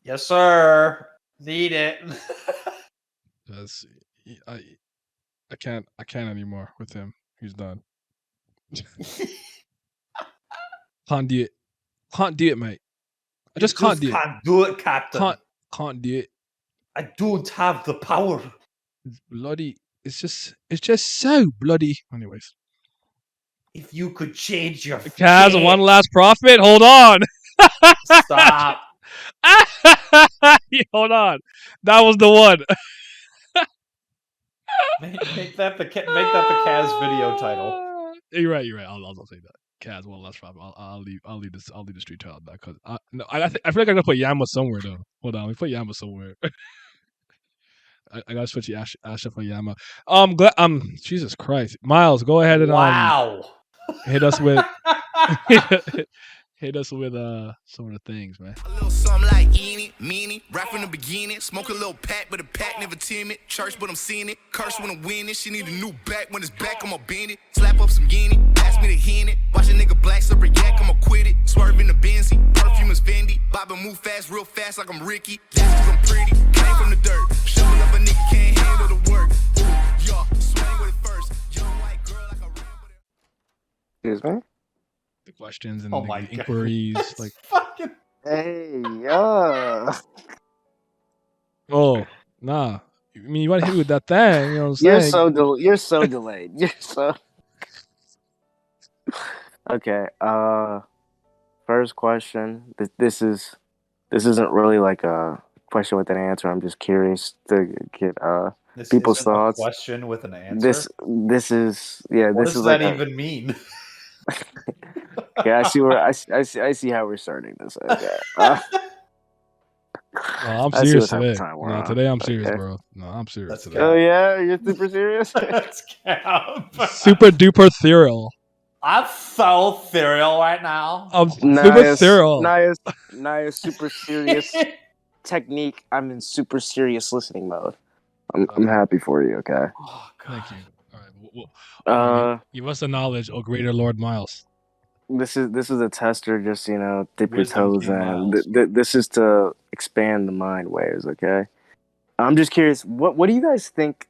Yes, sir. Need it. That's, I can't anymore with him. He's done. Can't do it. Can't do it, mate. I just can't do it. Can't do it, Captain. Can't do it. I don't have the power. It's bloody. It's just so bloody. Anyways. If you could change your Kaz, fate. one last prophet. Hold on. Stop. Hold on. That was the one. Make that the Kaz video title. You're right. I'll say that. Kaz, one last prophet. I'll leave the street title back because I feel like I'm gonna put Yama somewhere though. Hold on, let me put Yama somewhere. I gotta switch Asha for Yama. Jesus Christ, Miles, go ahead and hit us with hit us with some of the things, man. A little something like eeny, meeny, rap from the beginning. Smoke a little pack, but the pack never timid. Church, but I'm seeing it. Curse when I'm winning. She need a new back. When it's back, I'ma bend it. Slap up some guinea, pass me the henny. Watch a nigga black slipper yak, I'ma quit it. Swerve in the Benzie, perfume is Fendi. Bob and move fast, real fast like I'm Ricky. That's 'cause I'm pretty, came from the dirt. Shovel up a nigga, can't handle the work. Y'all, swing with it first. Young white girl like a ramble. Excuse me? The questions and the inquiries, like fucking. Hey, Oh, nah. I mean, you want to hit me with that thing? You know what I'm saying? You're so delayed. You're so. Okay. First question. This isn't really like a question with an answer. I'm just curious to get people's thoughts. A question with an answer. This is yeah. What this does is that like even mean? Yeah, I see where I see how we're starting this. Okay. No, I'm serious today. No, today I'm serious, bro. No, I'm serious today. Oh yeah, you're super serious. That's cap. Super duper ethereal. I'm so ethereal right now. I'm super ethereal. Naya's super serious technique. I'm in super serious listening mode. I'm happy for you. Okay. Oh, thank you. All right. Give us the knowledge, oh greater Lord Miles. This is a tester. Just dip your toes in. This is to expand the mind waves. Okay. I'm just curious. What do you guys think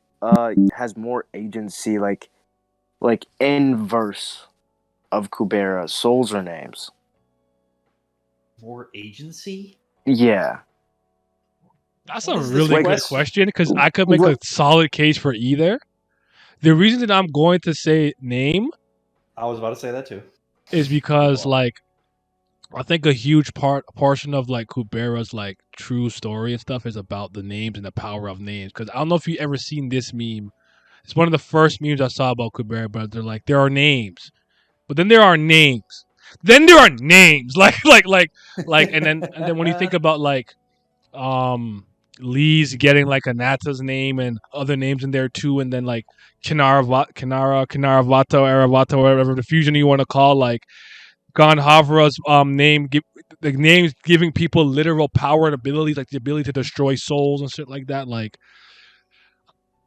has more agency, like inverse of Kubera, souls or names? More agency? Yeah. That's a really good question because I could make a solid case for either. The reason that I'm going to say name, I was about to say that too, is because I think a huge portion of like Kubera's like true story and stuff is about the names and the power of names. Because I don't know if you ever seen this meme. It's one of the first memes I saw about Kubera, but they're like, there are names, but then there are names, then there are names, and then when you think about like, Lee's getting like Anata's name and other names in there too, and then like Kinara, Aravato, whatever the fusion you want to call, like Ganhavra's name, the names giving people literal power and abilities, like the ability to destroy souls and shit like that. Like,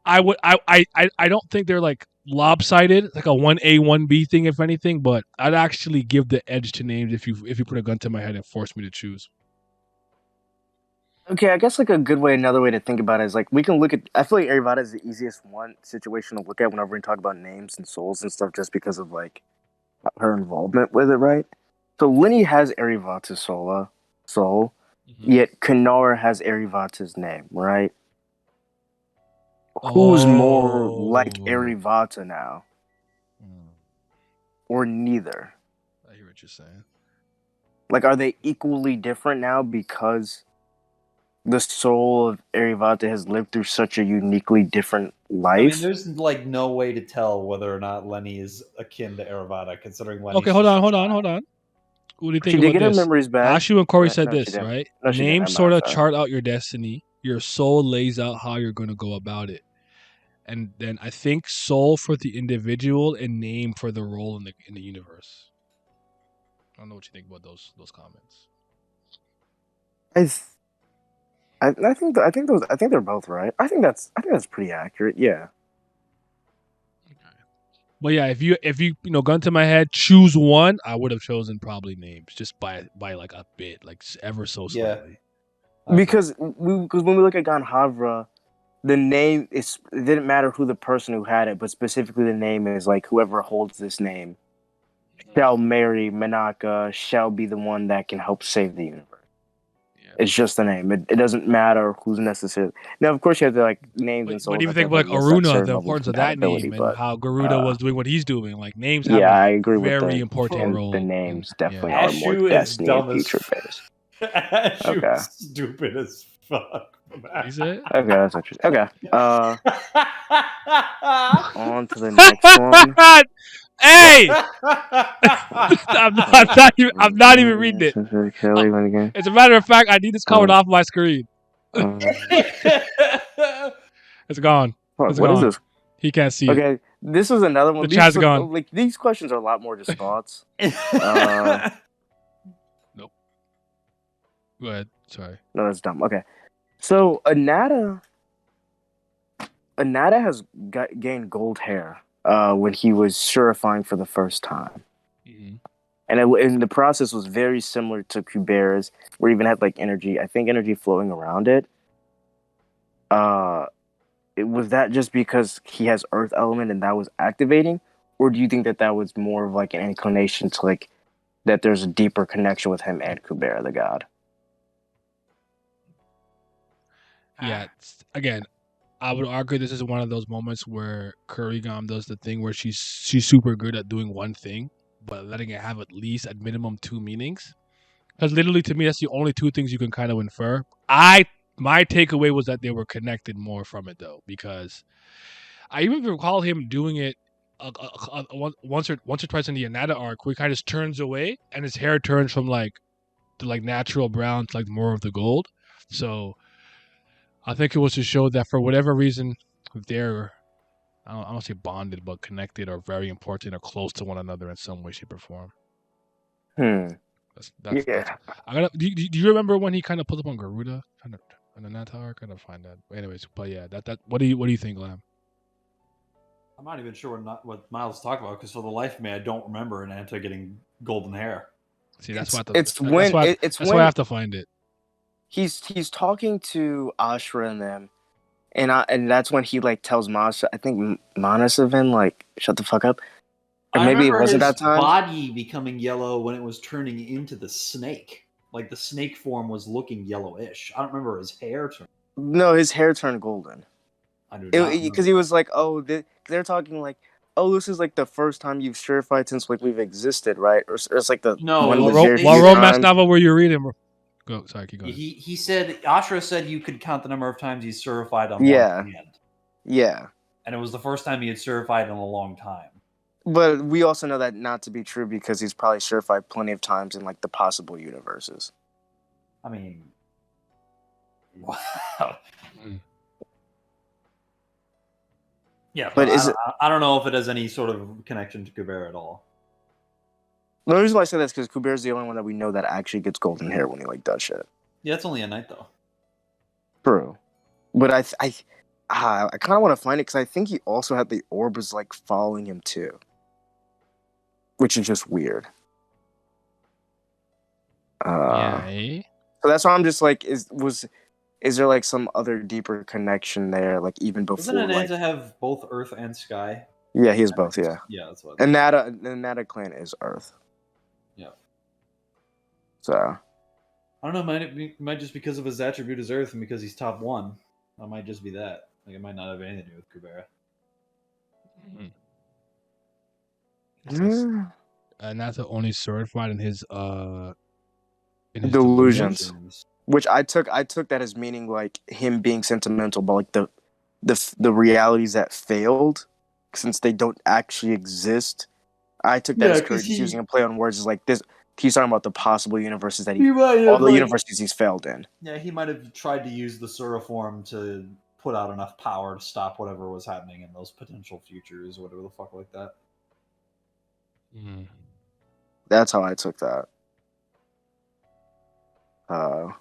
I don't think they're like lopsided, like a 1A 1B thing, if anything. But I'd actually give the edge to names if you put a gun to my head and force me to choose. Okay, I guess like another way to think about it is like we can look at. I feel like Arivata is the easiest situation to look at whenever we talk about names and souls and stuff, just because of like her involvement with it, right? So Lenny has Arivata's soul, yet Kanara has Arivata's name, right? Who's more like Arivata now, or neither? I hear what you're saying. Like, are they equally different now because the soul of Arivata has lived through such a uniquely different life? I mean, there's like no way to tell whether or not Lenny is akin to Arivata, considering Lenny. Okay, hold on. What do you think about this? Memories back. Ashu and Corey said this, right? Names sort of chart out your destiny. Your soul lays out how you're going to go about it. And then I think soul for the individual and name for the role in the universe. I don't know what you think about those comments. I think they're both right. I think that's pretty accurate. Yeah. Okay. But yeah, if you gun to my head, choose one, I would have chosen probably names just by like a bit, like ever so slightly. Because when we look at Ganhavra, the name is it didn't matter who the person who had it, but specifically the name is like whoever holds this name shall marry Menaka, shall be the one that can help save the universe. Yeah. It's just the name. It doesn't matter who's necessary. Now, of course, you have the like names and souls. But even that think have, about like like, a Aruna, certain the level of importance of that compatibility, name and but how Garuda was doing what he's doing. Like names have yeah, a I agree with very the important and role. the names definitely yeah. are more Ashu is destiny and dumb as future based. Ashu Okay. is stupid as fuck. What he said? Okay, that's interesting. Okay, on to the next one. Hey, I'm not even reading it. Kelly went again. As a matter of fact, I need this covered off my screen. It's gone. It's What is gone. this? He can't see it. Okay, this was another one. The chat's gone. Like these questions are a lot more just thoughts. Nope. Go ahead. Sorry. No, that's dumb. Okay, so Anata has gained gold hair when he was surifying for the first time. Mm-hmm. And the process was very similar to Kubera's, where it even had like energy. I think energy flowing around it. Was that just because he has Earth element and that was activating, or do you think that was more of like an inclination to like that there's a deeper connection with him and Kubera the god? Yeah. Again, I would argue this is one of those moments where Kurigam does the thing where she's super good at doing one thing, but letting it have at least at minimum two meanings. Because literally, to me, that's the only two things you can kind of infer. My takeaway was that they were connected more from it though, because I even recall him doing it once or twice in the Anata arc, where he kind of just turns away and his hair turns from like the like natural brown to like more of the gold. So I think it was to show that for whatever reason they're I don't say bonded, but connected or very important or close to one another in some way, shape, or form. That's I gotta. Do you remember when he kind of pulled up on Garuda, kind of on the Nata arc? I gotta find that. But anyways, but yeah, that. What do you think, Lam? I'm not even sure what Miles talked about because for the life of me, I don't remember Nanta getting golden hair. See, that's why it's when I have to find it. He's talking to Ashra and them, and that's when he like tells Mas, I think Manasavin, like shut the fuck up. Or maybe it wasn't that time. Body becoming yellow when it was turning into the snake. Like the snake form was looking yellowish. I don't remember his hair turning. No, his hair turned golden. I do not because he was like, oh, they're talking like, oh, this is like the first time you've surified since like we've existed, right? Or it's like the no. What romance novel were you reading? Go, sorry, keep going. He said Ashra said you could count the number of times he's certified on one hand. Yeah. And it was the first time he had certified in a long time. But we also know that not to be true because he's probably certified plenty of times in like the possible universes. I mean, wow. Yeah, but I don't know if it has any sort of connection to Kubera at all. The reason why I say that is because Kubera's the only one that we know that actually gets golden hair when he like does shit. Yeah, it's only a night though. True, but I kind of want to find it because I think he also had the orbs like following him too, which is just weird. Yeah. So that's why I'm just like, is there like some other deeper connection there? Like even before, doesn't Ananta have both Earth and Sky? Yeah, he has both. Yeah. Yeah, that's what. And Nata clan is Earth. Yeah. So. I don't know. Might just because of his attribute as Earth and because he's top one. That might just be that. Like it might not have anything to do with Kubera. Nata only certified in his delusions. Which I took that as meaning like him being sentimental, but like the realities that failed since they don't actually exist. I took that as Kurt using a play on words is like this. He's talking about the possible universes that all the universes he's failed in. Yeah, he might have tried to use the Suriform to put out enough power to stop whatever was happening in those potential futures or whatever the fuck like that. That's how I took that. At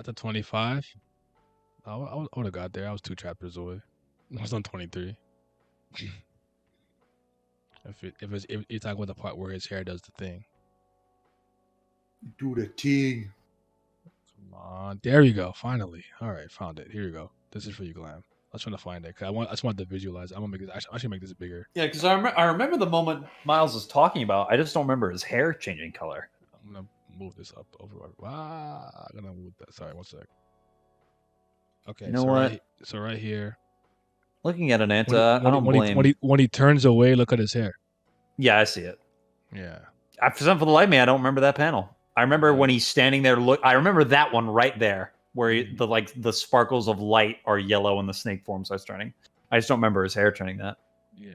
the 25, I would have got there. I was 2 chapters away. I was on 23. If you're talking about the part where his hair does the thing. Do the thing. There you go. Finally. All right, found it. Here you go. This is for you, Glam. I was trying to find it. I just want to visualize. I'm gonna make this. I should make this bigger. Yeah, because I remember the moment Miles was talking about. I just don't remember his hair changing color. I'm gonna move this up over. Wow. I'm gonna move that. Sorry, one sec. Okay. You know what? So right here. Looking at Ananta, I don't blame. When he turns away, look at his hair. Yeah, I see it. Yeah. For something for the life of me, I don't remember that panel. I remember when he's standing there. I remember that one right there, where the sparkles of light are yellow and the snake form starts turning. I just don't remember his hair turning that. Yeah.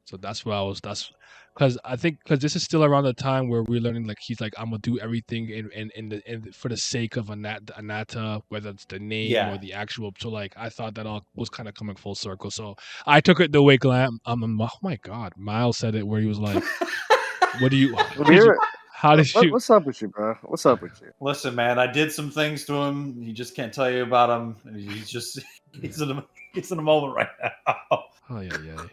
So that's what I was. That's because I think this is still around the time where we're learning. Like he's like, I'm gonna do everything in for the sake of Anata, whether it's the name or the actual. So like, I thought that all was kind of coming full circle. So I took it the way Glam. Oh my God, Miles said it where he was like, "What do you? What's up with you, bro? What's up with you? Listen, man, I did some things to him. He just can't tell you about them. He's in a moment right now. Oh yeah.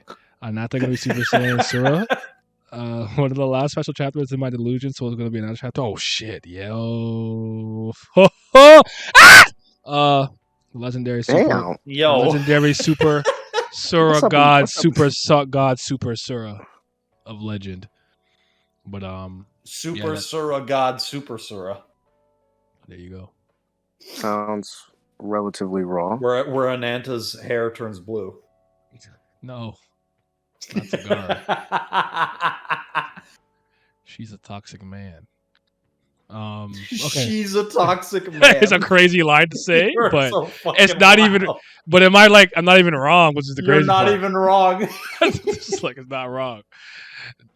Anata gonna be Super Saiyan Sura. One of the last special chapters in my delusion, so it's gonna be another chapter. Oh shit, yo. Legendary super. Yo. Legendary super Sura God, super Sura of legend. But Super Sura God, Super Sura. There you go. Sounds relatively raw. Where Ananta's hair turns blue. No. It's not Sagara. She's a toxic man. Okay. She's a toxic man. It's a crazy line to say, You're but so it's not wild. even. But am I like I'm not even wrong? Which is the crazy part. You're not even wrong. It's just like it's not wrong.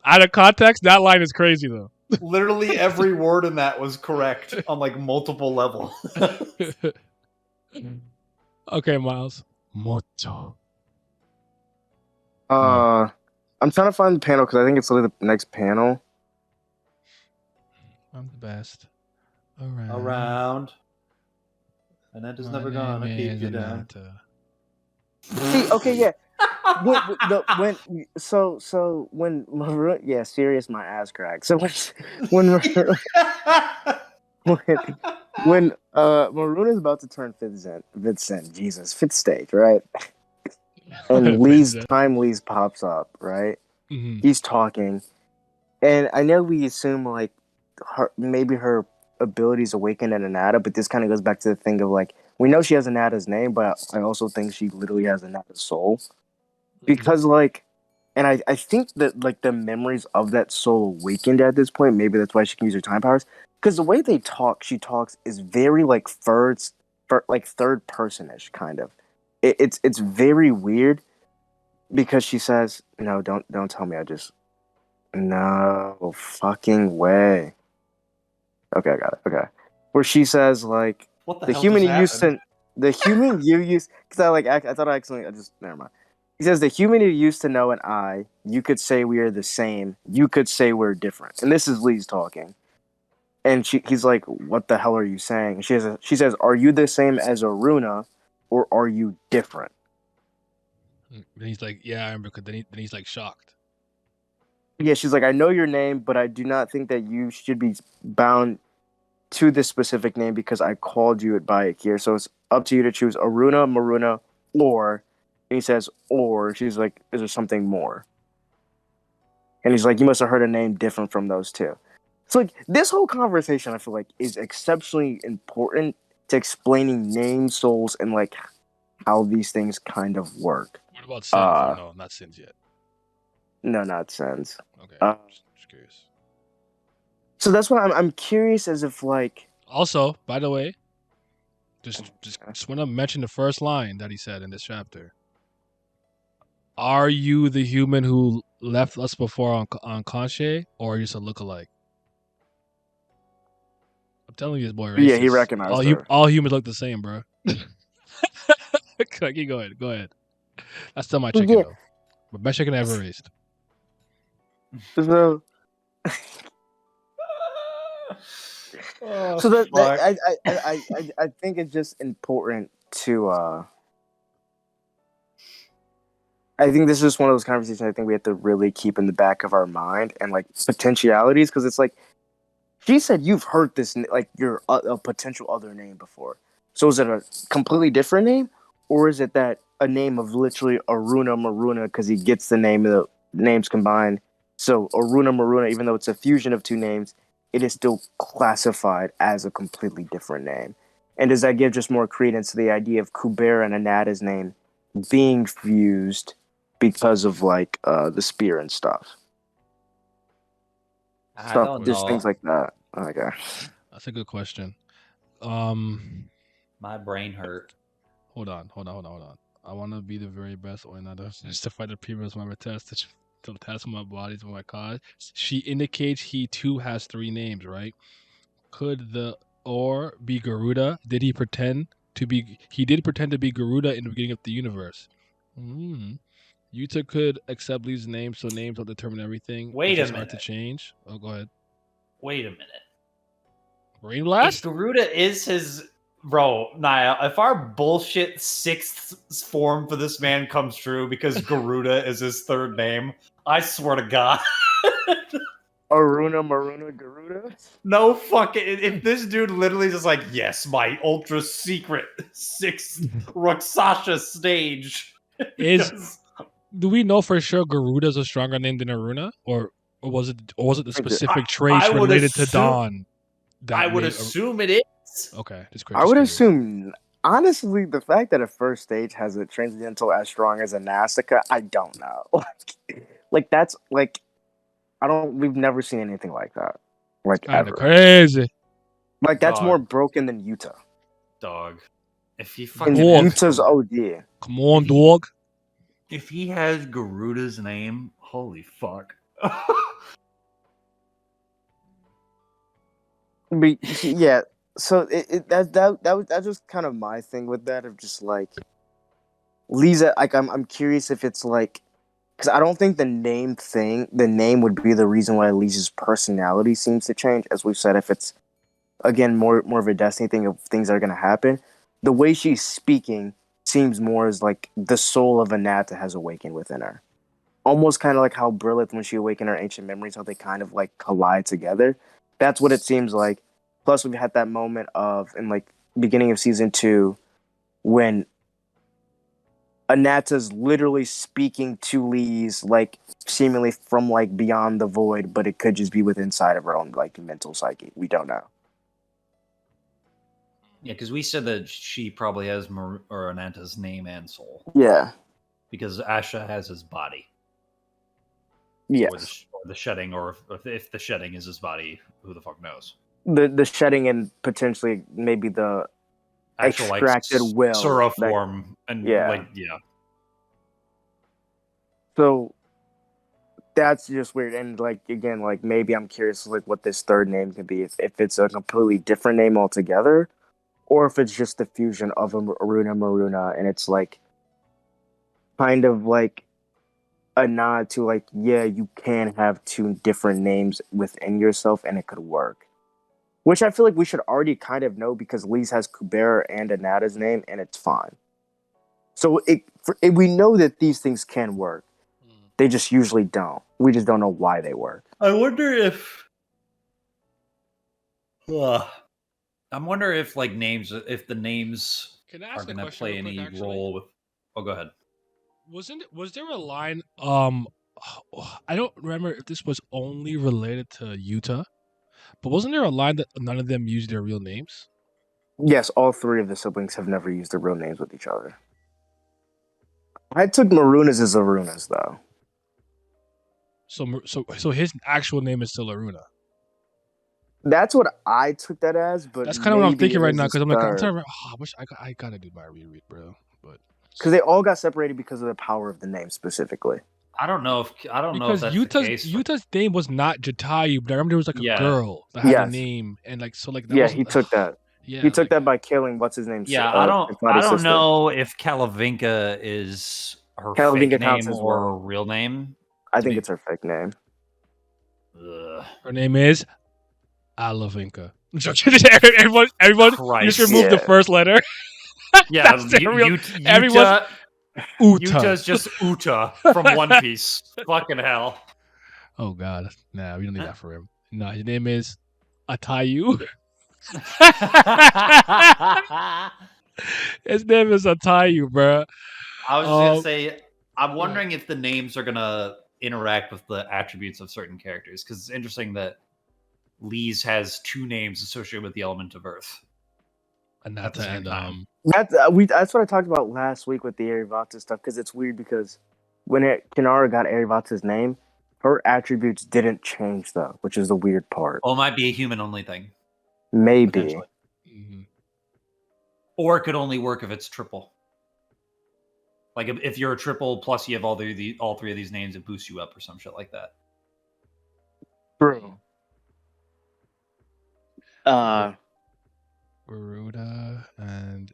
Out of context, that line is crazy though. Literally every word in that was correct on like multiple levels. Okay, Miles. Moto. I'm trying to find the panel because I think it's literally the next panel. I'm the best. Around. Ananta's never gonna keep you down. See, okay, yeah. When Maroon, yeah, serious, my ass crack. So when Maroon is about to turn fifth stage, right? And Lee's pops up, right? Mm-hmm. He's talking, and I know we assume like maybe her abilities awaken in Anata, but this kind of goes back to the thing of like we know she has Anata's name, but I also think she literally has Anata's soul. Because like, and I think that like the memories of that soul awakened at this point. Maybe that's why she can use her time powers. Because the way she talks is very like third personish kind of. It's very weird because she says, "No, don't tell me. No fucking way." Okay, I got it. Okay, where she says like What the the hell human just happened? you used because I thought I accidentally never mind. He says, the human you used to know and I, you could say we are the same. You could say we're different. And this is Lee's talking. And he's like, what the hell are you saying? And she says, are you the same as Aruna or are you different? And he's like, yeah, I remember. Because then he's like shocked. Yeah, she's like, I know your name, but I do not think that you should be bound to this specific name because I called you by it here. So it's up to you to choose Aruna, Maruna, or... And he says, or she's like, is there something more? And he's like, you must have heard a name different from those two. So like this whole conversation, I feel like, is exceptionally important to explaining names, souls, and like how these things kind of work. What about sins? No, not sins yet. No, not sins. Okay, just curious. So that's why I'm curious as if like. Also, by the way, just want to mention the first line that he said in this chapter. Are you the human who left us before on Kanche, or are you just a lookalike? I'm telling you, this boy racist. Yeah, he recognized her. All humans look the same, bro. Okay, go ahead. That's still my chicken, though. But best chicken I ever raised. So that I think it's just important to I think this is just one of those conversations I think we have to really keep in the back of our mind and like potentialities because it's like She said you've heard this like your a potential other name before. So is it a completely different name, or is it that a name of literally Aruna Maruna because he gets the name of the names combined? So Aruna Maruna, even though it's a fusion of two names, it is still classified as a completely different name. And does that give just more credence to the idea of Kubera and Anata's name being fused because of like the spear and stuff? I don't Just know. things like that. Okay. That's a good question. My brain hurt. Hold on. I want to be the very best or not just to fight the previous member test to test my bodies for my cause. She indicates he too has 3 names, right? Could the or be Garuda? Did he pretend to be? He did pretend to be Garuda in the beginning of the universe. Yuta could accept Lee's name, so names don't determine everything. Wait a It's hard minute. to change. Oh, go ahead. Wait a minute. Brain If blast? Garuda is his bro, Naya, if our bullshit 6th form for this man comes true because Garuda is his 3rd name, I swear to God. Aruna Maruna Garuda? No fucking. If this dude literally just like, yes, my ultra secret 6th Roxasha stage. Do we know for sure Garuda's a stronger name than Aruna, or was it the specific traits I would related to assume- Dawn? I would assume it is. Okay, I would assume. Honestly, the fact that a first stage has a transcendental as strong as a Nastica, I don't know. Like that's like, I don't. We've never seen anything like that. Like kind ever. of crazy. Like that's Dog. more broken than Yuta. Dog. If he And fucking Yuta's OD. Come on, dog. If he has Garuda's name, holy fuck. But yeah, so that's just kind of my thing with that of just like Lisa. Like I'm curious if it's like, because I don't think the name would be the reason why Lisa's personality seems to change. As we've said, if it's again more of a destiny thing of things that are gonna happen, the way she's speaking seems more as like the soul of Anata has awakened within her. Almost kind of like how Brilith, when she awakened her ancient memories, how they kind of like collide together. That's what it seems like. Plus, we've had that moment of in like beginning of season 2 when Anata's literally speaking to Lee's like seemingly from like beyond the void, but it could just be within inside of her own like mental psyche. We don't know. Yeah, because we said that she probably has Ananta's name and soul. Yeah. Because Asha has his body. Yes. Or the shedding, or if the shedding is his body, who the fuck knows? The shedding and potentially maybe the Actual, extracted like, will. Sura form. And yeah. Yeah. So that's just weird. And like again, like maybe I'm curious like what this 3rd name could be. If it's a completely different name altogether, or if it's just the fusion of Aruna Maruna and it's like kind of like a nod to like, yeah, you can have 2 different names within yourself and it could work. Which I feel like we should already kind of know because Lee's has Kubera and Anata's name and it's fine. So we know that these things can work. They just usually don't. We just don't know why they work. I wonder if like names, if the names are going to play any role with. Oh, go ahead. Was there a line? I don't remember if this was only related to Yuta, but wasn't there a line that none of them used their real names? Yes, all 3 of the siblings have never used their real names with each other. I took Marunas as Arunas though. So his actual name is still Aruna. That's what I took that as, but that's kind of what I'm thinking right now because I'm like, I'm third. I gotta do my reread, bro. But because they all got separated because of the power of the name specifically. I don't know if because that's Yuta's the case. Yuta's name was not Jatayu, but I remember there was like a girl that had a name and like so like that he took that. Yeah, he took that by killing what's his name. Yeah, I don't know if Kalavinka is her fake name or her real name. I think it's her fake name. Her name is Alavinka. Everyone just remove the first letter. Yeah, everyone. Uta's just Uta from One Piece. Fucking hell. Oh god, nah, we don't need that for him. No, his name is Atayu. His name is Atayu, bro. I was just gonna say, I'm wondering if the names are gonna interact with the attributes of certain characters, because it's interesting that Lee's has 2 names associated with the element of Earth. At the Anata same and time. That's what I talked about last week with the Arivata stuff, because it's weird because when Kinara got Arivata's name, her attributes didn't change though, which is the weird part. Well, it might be a human only thing. Maybe. Potentially. Or it could only work if it's triple. Like if you're a triple plus you have all 3 of these names, it boosts you up or some shit like that. True. Garuda and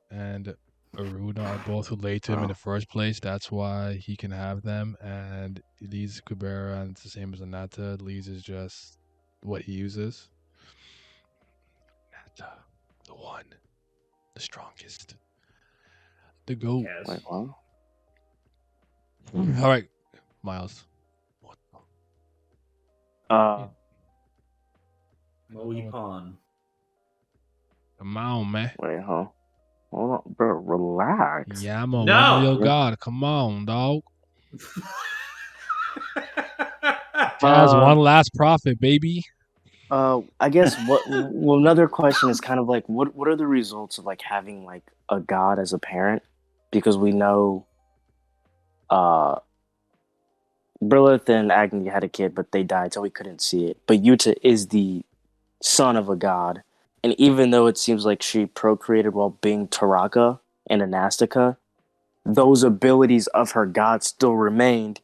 Aruna are both related to him in the first place. That's why he can have them. And Lee's Kubera, and it's the same as Anata. Lee's is just what he uses. Anata, the one, the strongest, the GOAT. Yes. Wait, what? All right, Miles. What? Mohican. Come on, man. Wait, huh? Hold on, bro. Relax. Yeah, I'm a No! Mario God. Come on, dog. Jazz, one last prophet, baby. I guess well, another question is kind of like what are the results of like having like a god as a parent? Because we know Brilith and Agni had a kid, but they died, so we couldn't see it. But Yuta is the son of a god, and even though it seems like she procreated while being Taraka and Anastica, those abilities of her god still remained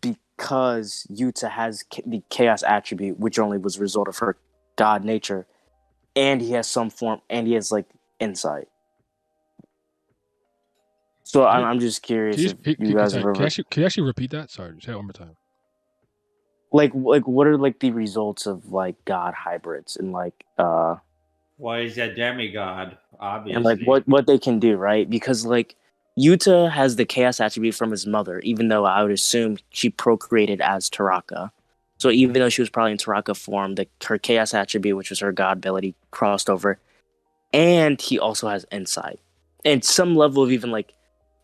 because Yuta has the chaos attribute, which only was a result of her god nature, and he has some form, and he has like insight. So I'm just curious if you guys have ever... Can you actually repeat that? Sorry, say it one more time. Like what are like the results of like god hybrids and like Why is that demigod? Obviously. and like what they can do, right? Because like Yuta has the chaos attribute from his mother, even though I would assume she procreated as Taraka. So even though she was probably in Taraka form, her chaos attribute, which was her god ability, crossed over. And he also has insight. And some level of even like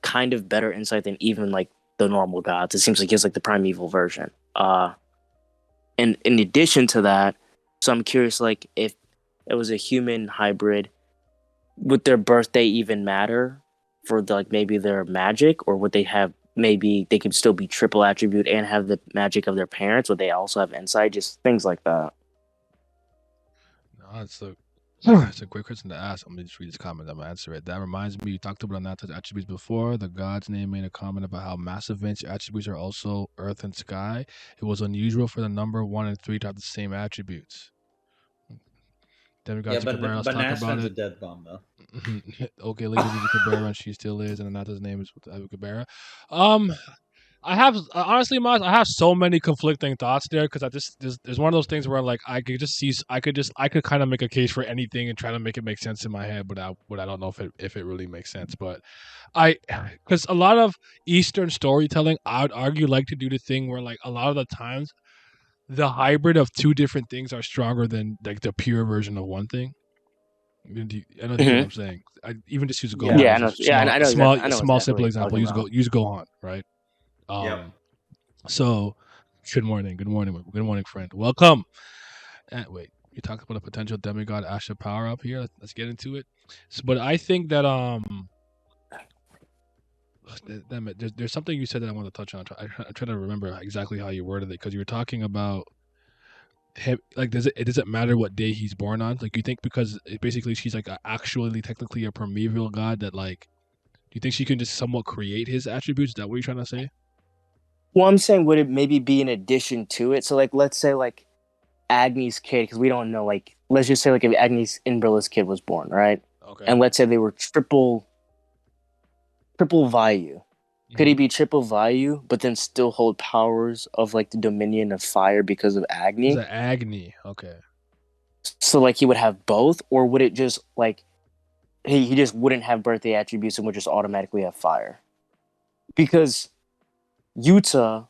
kind of better insight than even like the normal gods. It seems like he has like the primeval version. And in addition to that, so I'm curious, like if it was a human hybrid, would their birthday even matter for like maybe their magic, or would they have maybe they could still be triple attribute and have the magic of their parents? Would they also have insight? Just things like that. No, it's a great question to ask. I'm gonna just read this comment. I'm gonna answer it. That reminds me, you talked about Anata's attributes before. The god's name made a comment about how massive Vinci attributes are also earth and sky. It was unusual for the number 1 and 3 to have the same attributes. Demigod but talk about a it. dead bomb though. Okay, Lady Kubera, and she still is, and Anata's name is Kubera. I have honestly, Miles, I have so many conflicting thoughts there because there's one of those things where like I could kind of make a case for anything and try to make it make sense in my head, but I don't know if it really makes sense. But because a lot of Eastern storytelling, I would argue, like to do the thing where like a lot of the times the hybrid of 2 different things are stronger than like the pure version of one thing. I know what I'm saying. I even just use Gohan. Yeah, I know. Small simple example. Use Gohan, right? So, good morning, friend. Welcome. Wait, you talked about a potential demigod Asha power up here. Let's get into it. So, but I think that there's something you said that I want to touch on. I'm trying to remember exactly how you worded it because you were talking about him. Like, does it matter what day he's born on? Like, you think because basically she's like actually technically a primeval god that like, do you think she can just somewhat create his attributes? Is that what you're trying to say? Well, I'm saying would it maybe be in addition to it? So like, let's say like Agni's kid, because we don't know. Like, let's just say like if Agni's Inbril's kid was born, right? Okay. And let's say they were triple Vayu. Could he be triple Vayu, but then still hold powers of like the Dominion of Fire because of Agni? It's Agni, okay. So like he would have both, or would it just like he just wouldn't have birthday attributes and would just automatically have fire? Because Yuta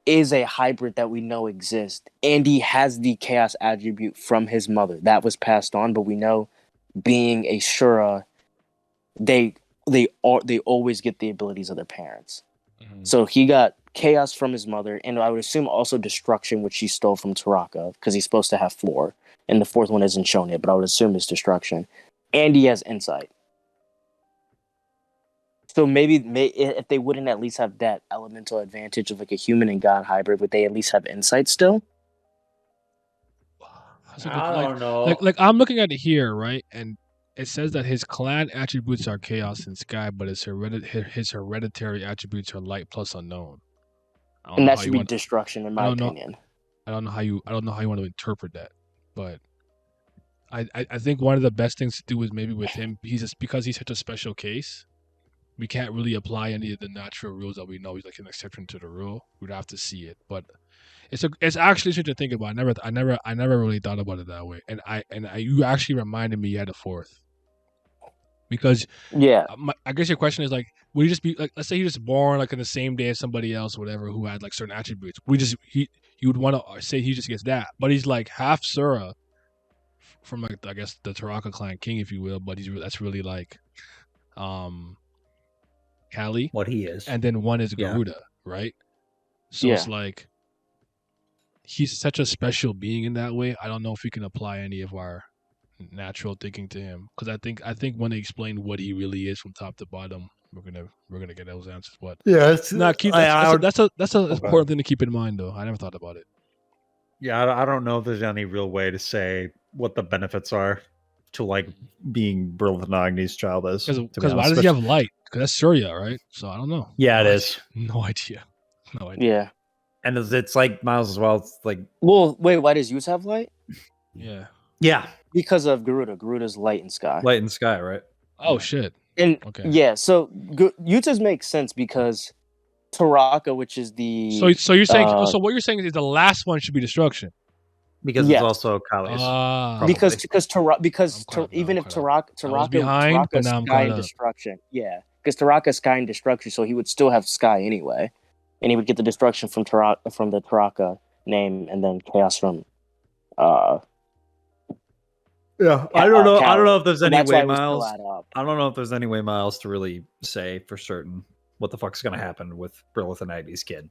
is a hybrid that we know exists, and he has the chaos attribute from his mother that was passed on. But we know, being a Shura, they always get the abilities of their parents. Mhm. So he got chaos from his mother, and I would assume also destruction, which he stole from Taraka, because he's supposed to have 4, and the 4th one isn't shown yet, but I would assume it's destruction. And he has insight. So maybe if they wouldn't at least have that elemental advantage of like a human and god hybrid, would they at least have insight still? That's a good- I like, don't know. like I'm looking at it here, right? And it says that his clan attributes are chaos and sky, but his hereditary attributes are light plus unknown. I don't And know that how should you be want. destruction, in I my don't know. opinion. I don't know how you want to interpret that, but I think one of the best things to do is maybe with him, he's just because he's such a special case. We can't really apply any of the natural rules that we know. He's like an exception to the rule. We'd have to see it, but it's actually interesting to think about. I never really thought about it that way. And you actually reminded me you had a 4th because Yeah. I guess your question is like, would he just be like, let's say he was born like in the same day as somebody else, or whatever, who had like certain attributes. You would want to say he just gets that, but he's like half Sura from like I guess the Taraka clan king, if you will, but that's really like Kali, What he is. and then one is Yeah. Garuda, right? So Yeah. it's like he's such a special being in that way. I don't know if we can apply any of our natural thinking to him, because I think when they explain what he really is from top to bottom, we're gonna get those answers. But Yeah, it's that's an Okay. important thing to keep in mind, though. I never thought about it. Yeah, I don't know if there's any real way to say what the benefits are to like being Brillathanagni's child is. Because why does he have light? Because that's Surya, right? So I don't know. Yeah, it No is. idea. No idea. No idea. Yeah. And it's like Miles as well. It's like Well, wait, why does Zeus have light? Yeah. yeah, Because of Garuda. Garuda's light and sky. light in the sky, right? Oh Yeah. shit. And Okay. yeah, so Yuta's makes sense because Taraka, which is the So you're saying so what you're saying is the last one should be destruction. Because Yes. it's also Kali's. Probably. Even if I was Taraka behind, but now I'm sky caught and up. destruction, yeah, because Taraka sky and destruction, so he would still have sky anyway, and he would get the destruction from the Taraka name, and then chaos from Yeah, I don't know. I Kali. don't know if there's So any that's why way, it would still Miles. add up. I don't know if there's any way, Miles, to really say for certain what the fuck's going to happen with Brillathanagni's kid,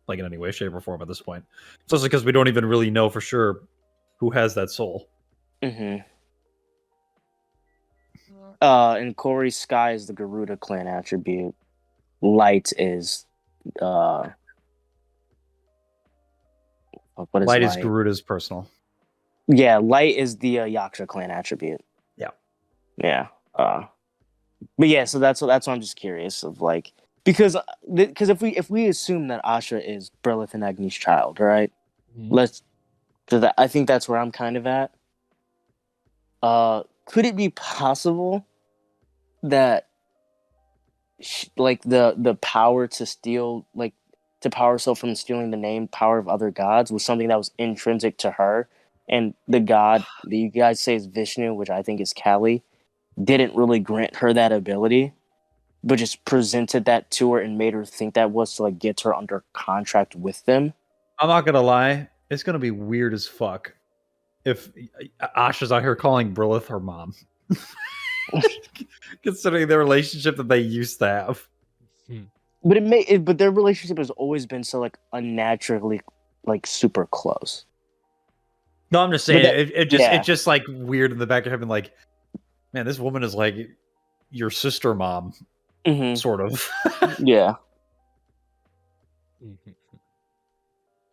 like in any way, shape, or form at this point. Especially because we don't even really know for sure who has that soul. Mm-hmm. And Corey's sky is the Garuda clan attribute. Light is what is Light is Garuda's personal. Yeah, light is the Yaksha clan attribute. Yeah. But yeah, so that's what I'm just curious of, like, because if we assume that Asha is Brillathanagni's child, right? Mhm. I think that's where I'm kind of at. Could it be possible that like the power to steal, like to power herself from stealing the name power of other gods was something that was intrinsic to her, and the god that you guys say is Vishnu, which I think is Kali, didn't really grant her that ability, but just presented that to her and made her think that was to like get her under contract with them. I'm not gonna lie, it's gonna be weird as fuck if Asha's out here calling Brilith her mom, considering the relationship that they used to have. But their relationship has always been so like unnaturally like super close. No, I'm just saying yeah. it's just like weird in the back of your head, being like, man, this woman is like your sister mom, sort of. Yeah.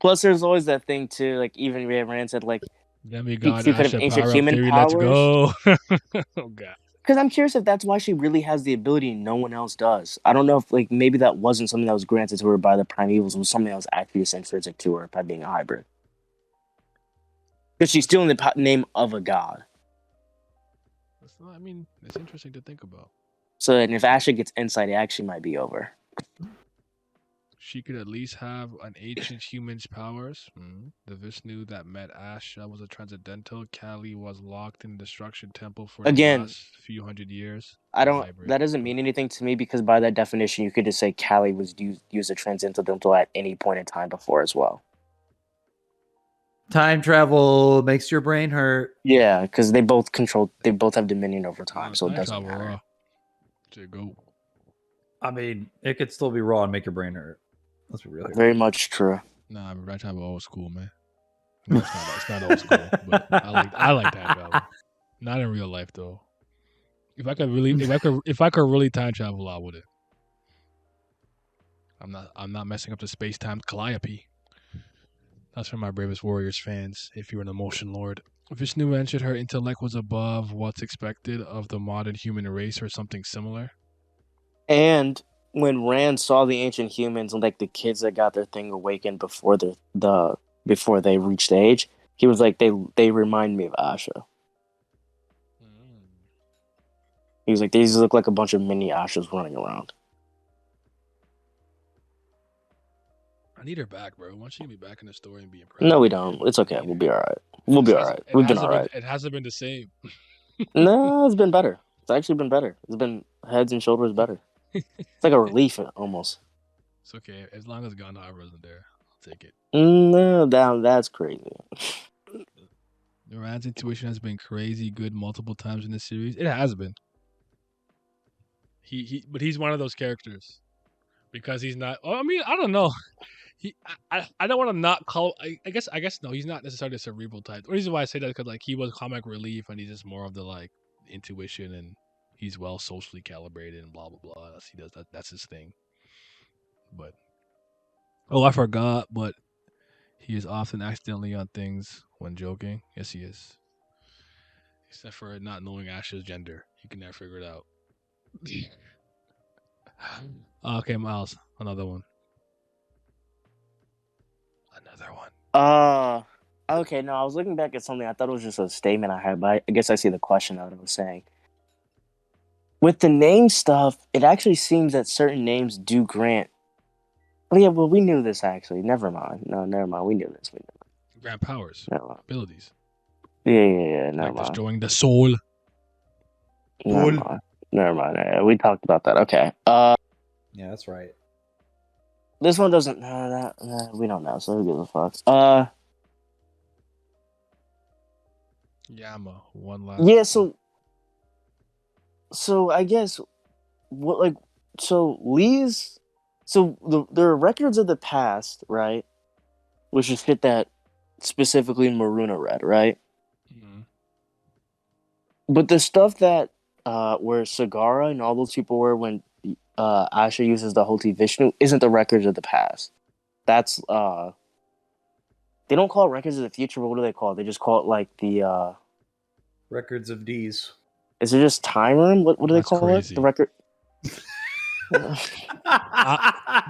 Plus, there's always that thing too. Like even Rand said, like Demigod she could have Asha ancient power up human theory. powers. Let's go. Oh god. Because I'm curious if that's why she really has the ability and no one else does. I don't know if like maybe that wasn't something that was granted to her by the Primevals. It was something that was actually intrinsic to her by being a hybrid. Because she's stealing the name of a god. I mean, it's interesting to think about. So, and if Asha gets insight, it actually might be over. she could at least have an ancient human's powers. The Vishnu that met Asha was a transcendental. Kali was locked in the destruction temple for the Again, last few hundred years. I don't. Hybrid. That doesn't mean anything to me because by that definition, you could just say Kali was used a transcendental at any point in time before as well. Time travel makes your brain hurt. Yeah, because they both have dominion over time, so it doesn't travel matter. raw. Go. I mean, it could still be raw and make your brain hurt. Let's be real here. Very much true. Nah, but right travel old school, man. No, it's not old school, but I like time travel. Not in real life though. If I could really time travel, I would it. I'm not messing up the space time calliope. That's for my Bravest Warriors fans. If you're an emotion lord, Vishnu mentioned her intellect was above what's expected of the modern human race, or something similar. And when Rand saw the ancient humans and like the kids that got their thing awakened before before they reached age, he was like, they remind me of Asha. He was like, these look like a bunch of mini Ashas running around. I need her back, bro. I want you to be back in the story and be impressed. No, we don't. It's okay. We'll be all right. We'll be all right. We've been all right. It hasn't been the same. No, it's been better. It's actually been better. It's been heads and shoulders better. It's like a relief almost. It's okay. As long as Gandhar wasn't there, I'll take it. No, that's crazy. Rand's intuition has been crazy good multiple times in this series. It has been. But he's one of those characters because he's not. I mean, I don't know. I don't want to not call. I guess no. He's not necessarily a cerebral type. The reason why I say that is because like he was comic relief and he's just more of the like intuition and he's well socially calibrated and blah blah blah. He does that. That's his thing. But I forgot. But he is often accidentally on things when joking. Yes, he is. Except for not knowing Ash's gender, he can never figure it out. Okay, Miles, another one. Okay, no, I was looking back at something. I thought it was just a statement I had, but I guess I see the question that I was saying. With the name stuff, it actually seems that certain names do grant. Oh yeah, well, we knew this actually. Never mind. No, never mind. We knew this. Grant powers, abilities. Yeah. Never mind. Destroying the soul. Never mind. We talked about that. Okay. Yeah, that's right. This one doesn't. We don't know. So who gives a fuck? Yama. One last. Yeah. So I guess what like so Lee's. So there are records of the past, right? Which is shit that specifically Maruna read, right? Mm-hmm. But the stuff that where Sagara and all those people were when Asha uses the Hoti Vishnu isn't the records of the past. That's they don't call it records of the future, but what do they call it? They just call it like the records of D's. Is it just time room? What do they call crazy. it? The record.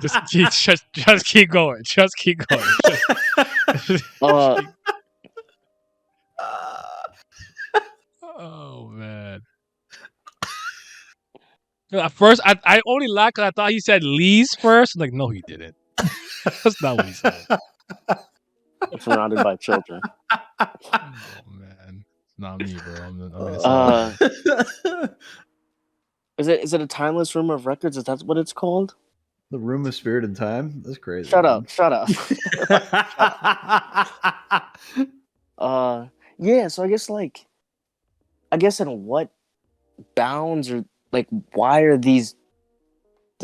Just keep going. Just keep going. Oh man. At first, I only laughed because I thought he said Lee's first. I'm like, no, he didn't. That's not what he said. Surrounded by children. Oh man, it's not me, bro. Is it a timeless room of records? Is that what it's called? The Room of Spirit and Time? That's crazy. Shut up. Yeah, so I guess in what bounds or like why are these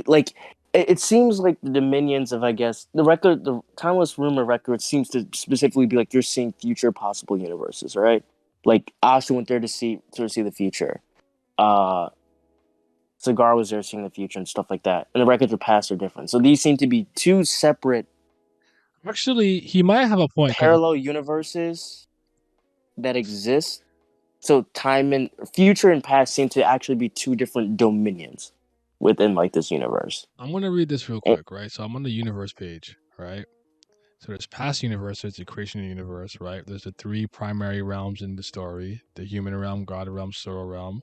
like it seems like the dominions of the timeless room of records seems to specifically be like you're seeing future possible universes, right? Like Asha went there to see the future. Cigar was there seeing the future and stuff like that. And the records of past are different. So these seem to be two separate actually he might have a point. Parallel universes that exist. So time and future and past seem to actually be two different dominions within like this universe. I'm gonna read this real quick, right? So I'm on the universe page, right? So there's past universe, there's the creation universe, right? There's the three primary realms in the story: the human realm, God realm, soul realm,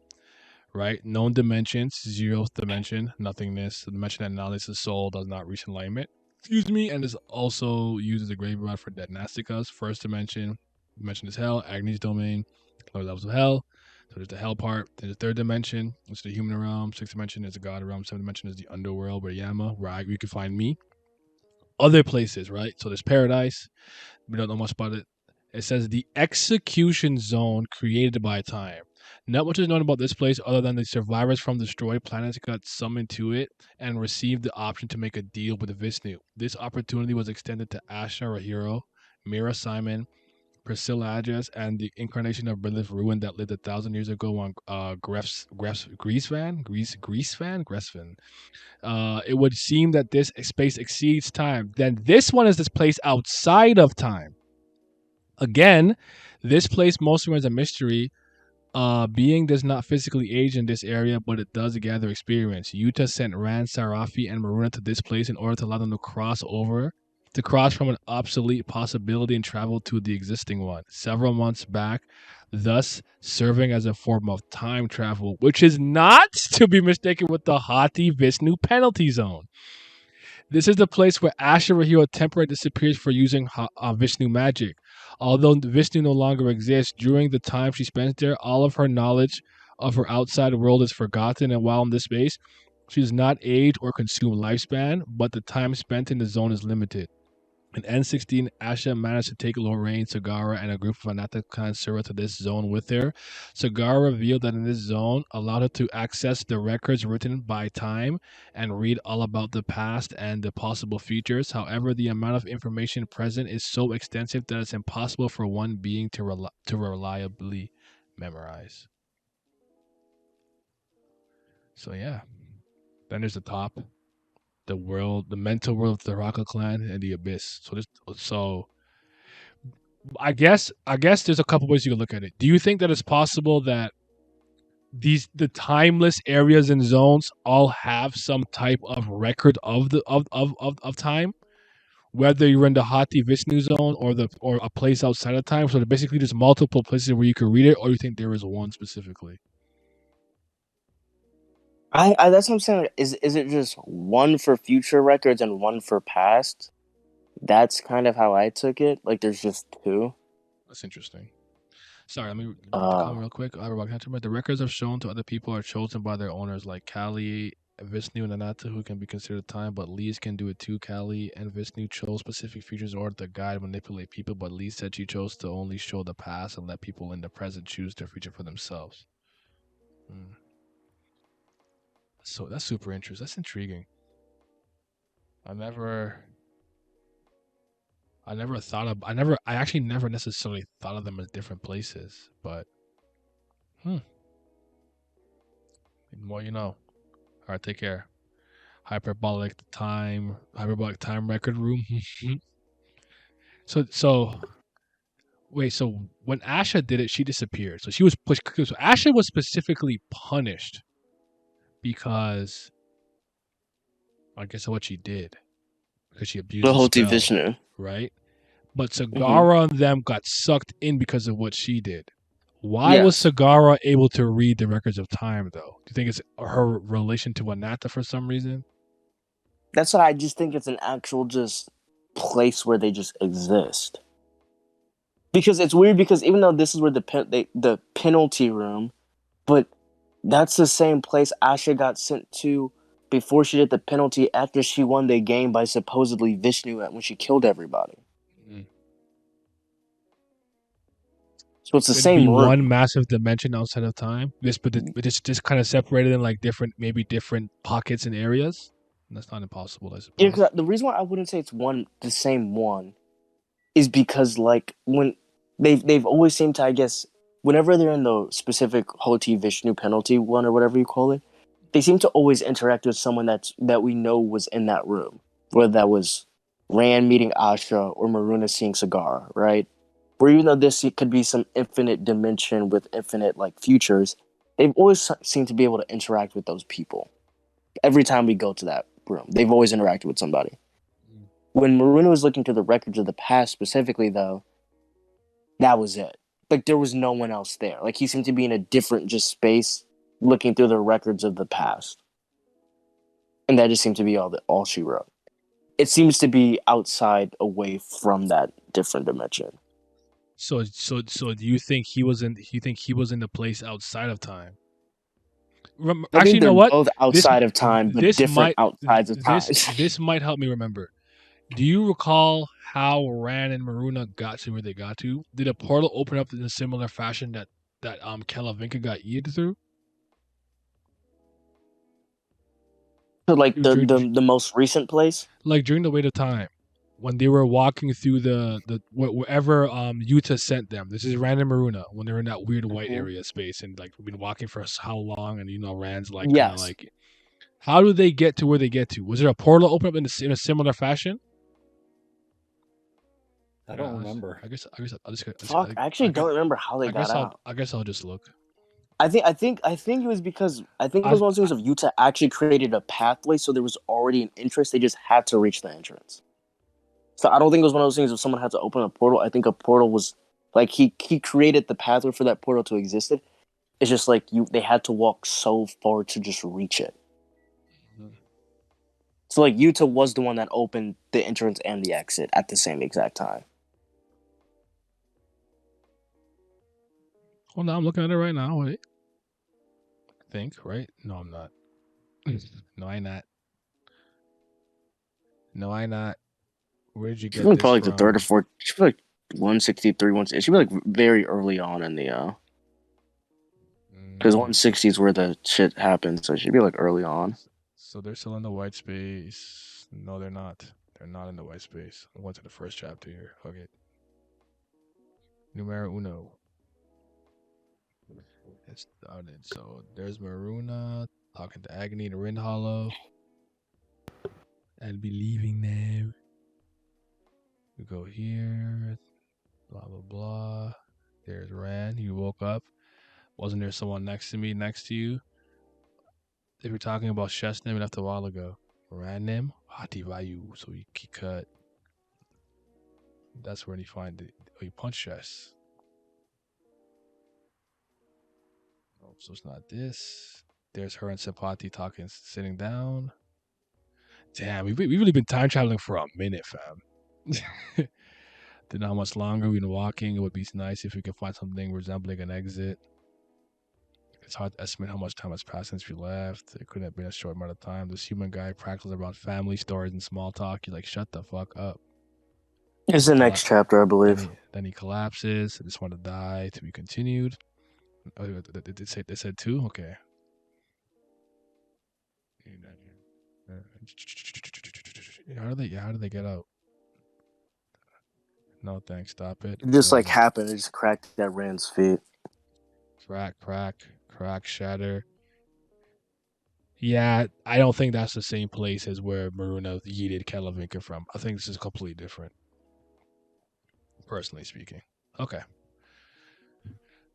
right? Known dimensions: zeroth dimension, nothingness, the dimension that now is the soul does not reach enlightenment. Excuse me, and is also used as a graveyard for dead Nastikas. First dimension is hell, Agni's domain, lower levels of hell. So there's the hell part. There's the third dimension, which is the human realm. Sixth dimension is the god realm. Seventh dimension is the underworld, where Yama, where you can find me. Other places, right? So there's paradise. We don't know much about it. It says the execution zone created by time. Not much is known about this place other than the survivors from destroyed planets got summoned to it and received the option to make a deal with Vishnu. This opportunity was extended to Asha Rahiro, Mira Simon, Priscilla Address, and the incarnation of Brilith Ruin that lived 1,000 years ago on Greasefan. It would seem that this space exceeds time. Then this one is this place outside of time. Again, this place mostly remains a mystery. Being does not physically age in this area, but it does gather experience. Yuta sent Rand, Sarafi, and Maruna to this place in order to allow them to cross from an obsolete possibility and travel to the existing one several months back, thus serving as a form of time travel, which is not to be mistaken with the Hati Vishnu penalty zone. This is the place where Asha Rahiro temporarily disappears for using Vishnu magic. Although Vishnu no longer exists, during the time she spends there, all of her knowledge of her outside world is forgotten, and while in this space, she does not age or consume lifespan, but the time spent in the zone is limited. In N16, Asha managed to take Lorraine, Sagara, and a group of Anata clan Sura to this zone with her. Sagara revealed that in this zone allowed her to access the records written by time and read all about the past and the possible futures. However, the amount of information present is so extensive that it's impossible for one being to reliably memorize. So yeah, then there's the top. The world, the mental world of the Raka clan, and the abyss. So I guess there's a couple ways you can look at it. Do you think that it's possible that the timeless areas and zones all have some type of record of time, whether you're in the Hati Vishnu zone or a place outside of time? So basically, there's multiple places where you can read it, or you think there is one specifically? I that's what I'm saying. Is it just one for future records and one for past? That's kind of how I took it. Like there's just two. That's interesting. Sorry, let me read the comment real quick. The records of shown to other people are chosen by their owners, like Kali, Vishnu, and Anata, who can be considered time, but Lees can do it too. Kali and Vishnu chose specific features in order to guide and manipulate people, but Lee said she chose to only show the past and let people in the present choose their future for themselves. So that's super interesting. That's intriguing. I actually never necessarily thought of them as different places, but the more you know. All right, take care. Hyperbolic time record room. So wait, so when Asha did it, she disappeared. So Asha was specifically punished because I guess what she did, because she abused The the Hoti spell, Vishnu, right? But Sagara and them got sucked in because of what she did. Why was Yes. Sagara able to read the records of time, though? Do you think it's her relation to Anata for some reason? That's what I just think it's an actual just place where they just exist. Because it's weird because even though this is where the penalty room, but that's the same place Asha got sent to before she did the penalty after she won the game by supposedly Vishnu when she killed everybody. So it's the Could same be room. one massive dimension outside of time. But it's just kind of separated in like different pockets and areas. That's not impossible, I suppose. Yeah, because the reason why I wouldn't say it's the same one is because like when they've always seemed to, I guess, whenever they're in the specific Hoti Vishnu penalty one or whatever you call it, they seem to always interact with someone that we know was in that room, whether that was Rand meeting Asha or Maruna seeing Sagara, right? Where even though this could be some infinite dimension with infinite like futures, they've always seemed to be able to interact with those people. Every time we go to that room, they've always interacted with somebody. When Maruna was looking through the records of the past specifically, though, that was it. Like, there was no one else there. Like, he seemed to be in a different just space looking through the records of the past. And that just seemed to be all she wrote. it seems to be outside, away from that different dimension. So do you think he was in? You think he was in the place outside of time? I Actually, think you they're know what? both outside of time, but This different might outsides of time. this might help me remember. Do you recall how Ran and Maruna got to where they got to? Did a portal open up in a similar fashion that Kalavinka got eaten through? So, like During- the most recent place. Like during the wait of time, when they were walking through the wherever Yuta sent them. This is Ran and Maruna when they're in that weird white area space and like we've been walking for how long, and Rand's like kind of Yes. like, how do they get to where they get to? Was there a portal open up in a similar fashion? I don't remember. I guess I'll just Fuck, I actually don't remember how they got out. I guess I'll just look. I think it was because it was one of those things of Utah actually created a pathway, so there was already an interest. They just had to reach the entrance. So I don't think it was one of those things if someone had to open a portal. I think a portal was like he created the pathway for that portal to exist. It's just like they had to walk so far to just reach it. Mm-hmm. So like Utah was the one that opened the entrance and the exit at the same exact time. Well, now I'm looking at it right now. Wait. I think, right? No, I'm not. No, I'm not. No, I'm not. Where did you get this probably from? the third or fourth. She be like 163. It should be like very early on in the. Because 160 is where the shit happens, so it should be like early on. So they're still in the white space. No, they're not. They're not in the white space. I went to the first chapter here. Okay. Numero uno. It started. So there's Maruna talking to Agni in the Rin Hollow. I'll be leaving now. We go here. Blah, blah, blah. There's Ran. He woke up. Wasn't there someone next to me, next to you? They were talking about Shesnim left a while ago. Ranim, Hati Vayu. So he cut. That's where he find it. Oh, he punched Shes. Oh, so it's not this. There's her and Sapati talking, sitting down. Damn, we've really been time traveling for a minute, fam. Didn't know how much longer we've been walking. It would be nice if we could find something resembling an exit. It's hard to estimate how much time has passed since we left. It couldn't have been a short amount of time. This human guy practices around family stories and small talk. You're like, shut the fuck up. It's the next chapter, I believe. Then he collapses. I just want to die. To be continued. Oh, they said two? Okay. How do they get out? No thanks, stop it. It just like happened. It just cracked that Rand's feet. Crack, shatter. Yeah, I don't think that's the same place as where Maruna yeeted Kalavinka from. I think this is completely different. Personally speaking. Okay.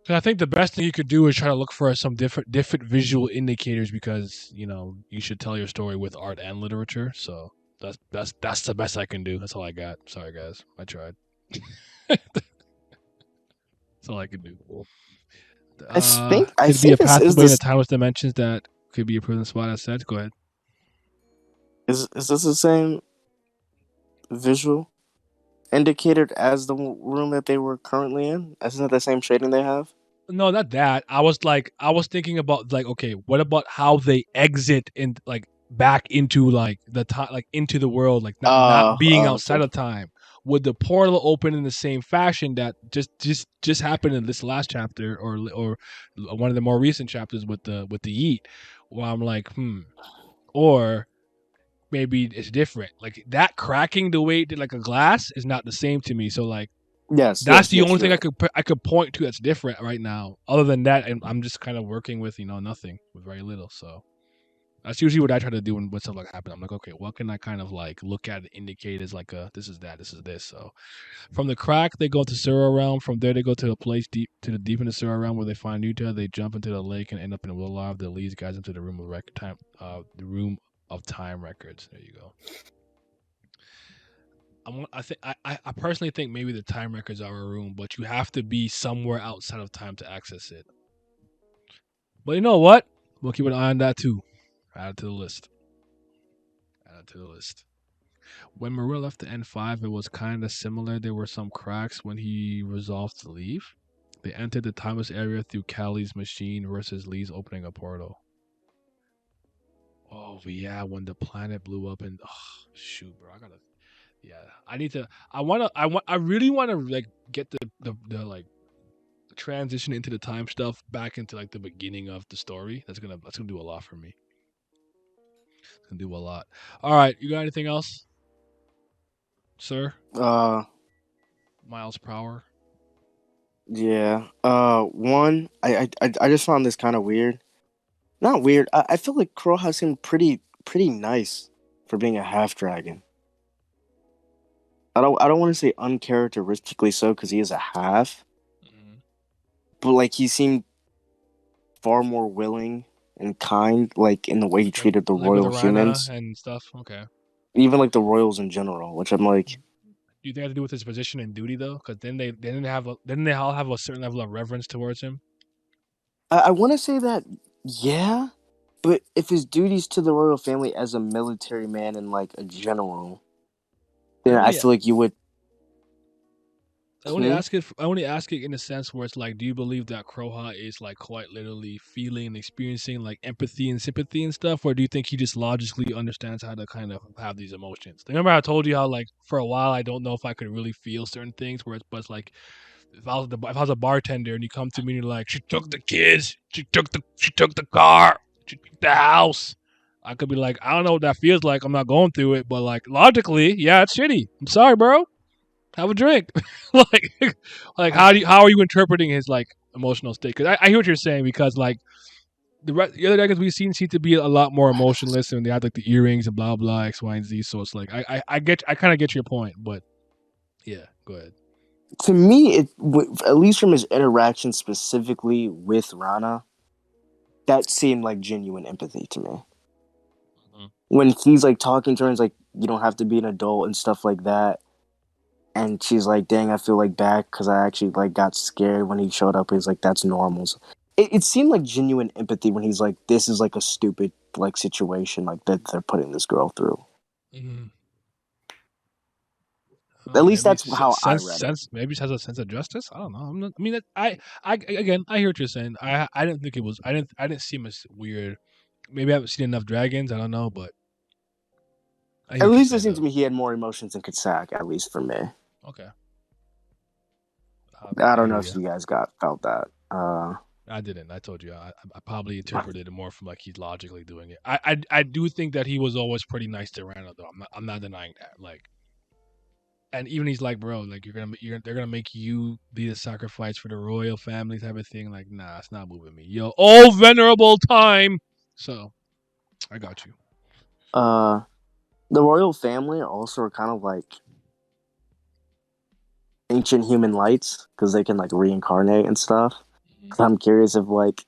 So I think the best thing you could do is try to look for some different visual indicators because, you should tell your story with art and literature. So that's the best I can do. That's all I got. Sorry guys. I tried. That's all I can do. I think could be a pathway in the timeless dimensions that could be a proven spot. I said, go ahead. Is this the same visual indicator as the room that they were currently in? Isn't it the same shading they have? No, not that. I was thinking about okay, what about how they exit and back into the time, into the world, not being outside of time. Would the portal open in the same fashion that just happened in this last chapter or one of the more recent chapters with the Yeet? Where I'm like, or maybe it's different. Like that cracking the way it did like a glass is not the same to me. So yes, that's the only thing I could point to that's different right now. Other than that, I'm just kind of working with nothing, with very little. So that's usually what I try to do when stuff like happen. I'm like, okay, what can I kind of look at and indicate as this is that, this is this. So from the crack, they go to Sura realm. From there, they go to a place deep in the Sura realm where they find Utah. They jump into the lake and end up in a Willow that leads guys into the room of time records. There you go. I personally think maybe the time records are a room, but you have to be somewhere outside of time to access it. But you know what? We'll keep an eye on that too. Add it to the list. When Maria left the N5, it was kind of similar. There were some cracks when he resolved to leave. They entered the timeless area through Callie's machine versus Lee's opening a portal. Oh yeah, when the planet blew up and shoot, bro, I gotta. Yeah, I need to. I really want to like get the like transition into the time stuff back into like the beginning of the story. That's gonna do a lot for me. It's gonna do a lot. All right, you got anything else, sir? Miles per hour. Yeah. One, I just found this kind of weird. Not weird. I feel like Kuroha seemed pretty nice for being a half dragon. I don't want to say uncharacteristically so because he is a half, but like he seemed far more willing and kind, like in the way he treated the Like with royal Arana humans, and stuff. Okay. even like the royals in general. Which I'm like, Do you think it has to do with his position and duty though? Because then they all have a certain level of reverence towards him. I want to say that, yeah, but if his duties to the royal family as a military man and like a general, then I feel like you would. I only ask it in a sense where it's like, do you believe that Kroha is like quite literally feeling and experiencing like empathy and sympathy and stuff, or do you think he just logically understands how to kind of have these emotions? Remember, I told you how like for a while I don't know if I could really feel certain things, but it's like if I was a bartender and you come to me and you're like, she took the kids, she took the car, she took the house. I could be like, I don't know what that feels like. I'm not going through it, but like logically, yeah, it's shitty. I'm sorry, bro. Have a drink. like how are you interpreting his like emotional state? Because I hear what you're saying, because like the other dragons we've seen seem to be a lot more emotionless, and they had like the earrings and blah blah X Y and Z. So it's like I kind of get your point, but yeah, go ahead. To me, at least from his interaction specifically with Rana, that seemed like genuine empathy to me. Mm-hmm. When he's like talking to her, and he's like, "You don't have to be an adult" and stuff like that. And she's like, "Dang, I feel like bad because I actually like got scared when he showed up." He's like, "That's normal." So it seemed like genuine empathy when he's like, "This is like a stupid like situation like that they're putting this girl through." Mm-hmm. At least that's how I read it. Maybe it has a sense of justice. I don't know. I hear what you're saying. I didn't think it was. I didn't see him as weird. Maybe I haven't seen enough dragons. I don't know, but at least it seemed to me he had more emotions than Kitsak. At least for me. Okay. I don't know if you guys felt that. I didn't. I told you. I probably interpreted it more from like he's logically doing it. I do think that he was always pretty nice to Rana though. I'm not denying that. Like, and even he's like, bro, like they're gonna make you be the sacrifice for the royal family type of thing. Like, nah, it's not moving me. Yo, oh venerable time. So, I got you. The royal family also are kind of like ancient human lights because they can like reincarnate and stuff. Mm-hmm. I'm curious if like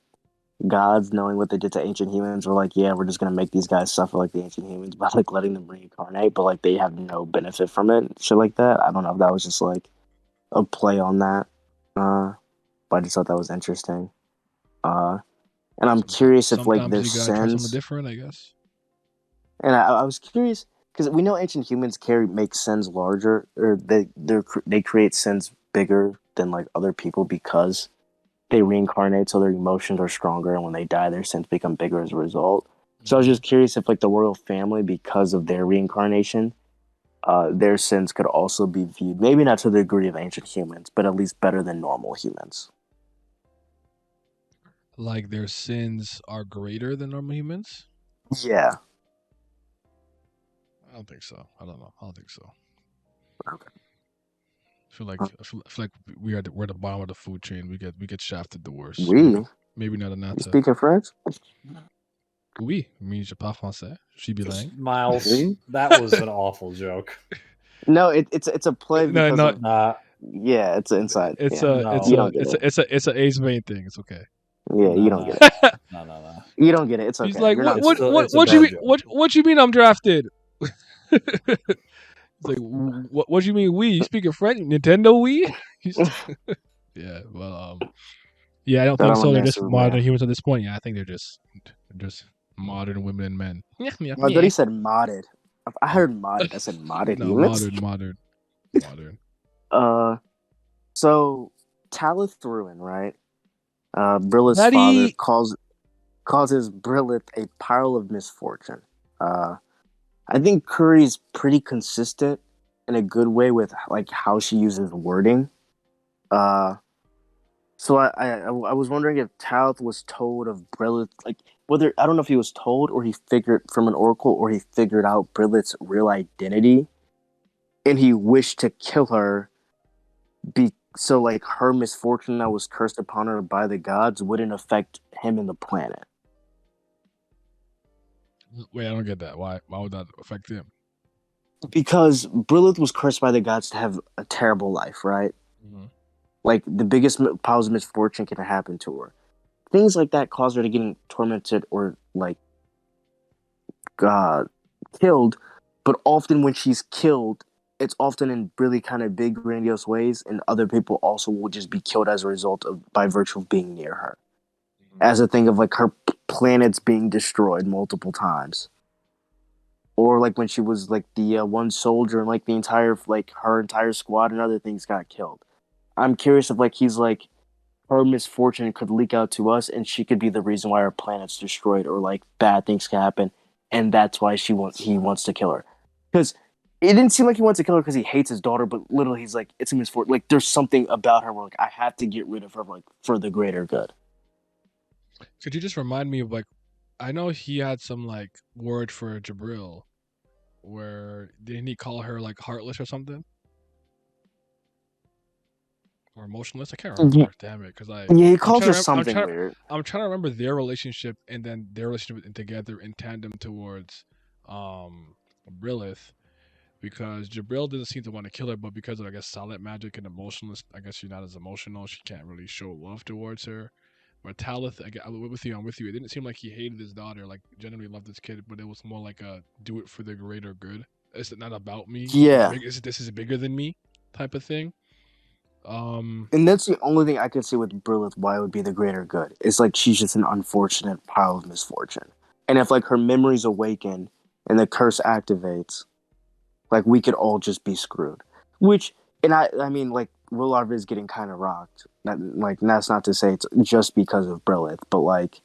gods, knowing what they did to ancient humans, were like, yeah, we're just gonna make these guys suffer like the ancient humans by like letting them reincarnate, but like they have no benefit from it, shit like that. I don't know if that was just like a play on that, but I just thought that was interesting. And I'm curious if like their sins, try something different, I guess. And I was curious because we know ancient humans make sins larger, or they create sins bigger than like other people because they reincarnate, so their emotions are stronger, and when they die, their sins become bigger as a result. So I was just curious if like the royal family, because of their reincarnation, their sins could also be viewed, maybe not to the degree of ancient humans, but at least better than normal humans. Like their sins are greater than normal humans? Yeah. I don't think so. I don't know. I don't think so. Okay. I feel like we're at the bottom of the food chain. We get shafted the worst. Maybe not enough. You speaking French? Oui, mais je parle français. Je suis bilingue. Miles, that was an awful joke. No, it's a play because yeah, it's an inside. It's a Ace Vane thing. It's okay. Yeah, you don't get it. No. You don't get it. It's okay. He's like, what you mean I'm drafted? It's like, what do you mean we? You speaking French? Nintendo we? Yeah, well, yeah, I don't think so. They're just modern humans at this point. Yeah, I think they're just modern women and men. I thought he said modded. I heard modded. I said modded No, humans. modern. So Talith Ruin, right? Brilla's father Daddy. causes Brilith a pile of misfortune. I think Curry's pretty consistent in a good way with like how she uses wording. Uh, so I was wondering if Talith was told of Brilith, like whether I don't know if he was told or he figured from an oracle or he figured out Brilith's real identity, and he wished to kill her. So like her misfortune that was cursed upon her by the gods wouldn't affect him and the planet. Wait, I don't get that. Why would that affect him? Because Brilith was cursed by the gods to have a terrible life, right? Mm-hmm. Like the biggest piles of misfortune can happen to her. Things like that cause her to getting tormented or like killed. But often when she's killed, it's often in really kind of big, grandiose ways, and other people also will just be killed as a result of by virtue of being near her. As a thing of like her planets being destroyed multiple times. Or like when she was like the one soldier and like the entire like her entire squad and other things got killed. I'm curious if like he's like her misfortune could leak out to us and she could be the reason why our planet's destroyed or like bad things can happen, and that's why he wants to kill her. Because it didn't seem like he wants to kill her because he hates his daughter, but literally he's like, it's a misfortune. Like there's something about her where like I have to get rid of her like for the greater good. Could you just remind me of like, I know he had some like word for Jabril, where didn't he call her like heartless or something, or emotionless? I can't remember. Damn it, because Yeah, he calls her something weird. I'm trying to remember their relationship and then their relationship together in tandem towards Brilith, because Jabril doesn't seem to want to kill her, but because of I guess silent magic and emotionless, I guess she's not as emotional. She can't really show love towards her. But Talith, I'm with you. It didn't seem like he hated his daughter, like genuinely loved this kid, but it was more like a do it for the greater good. It's not about me. Yeah. This is bigger than me type of thing. And that's the only thing I can see with Brilith why it would be the greater good. It's like she's just an unfortunate pile of misfortune. And if like her memories awaken and the curse activates, like we could all just be screwed. Which, and I mean, like Will Arv is getting kind of rocked. Like that's not to say it's just because of Brilith, but like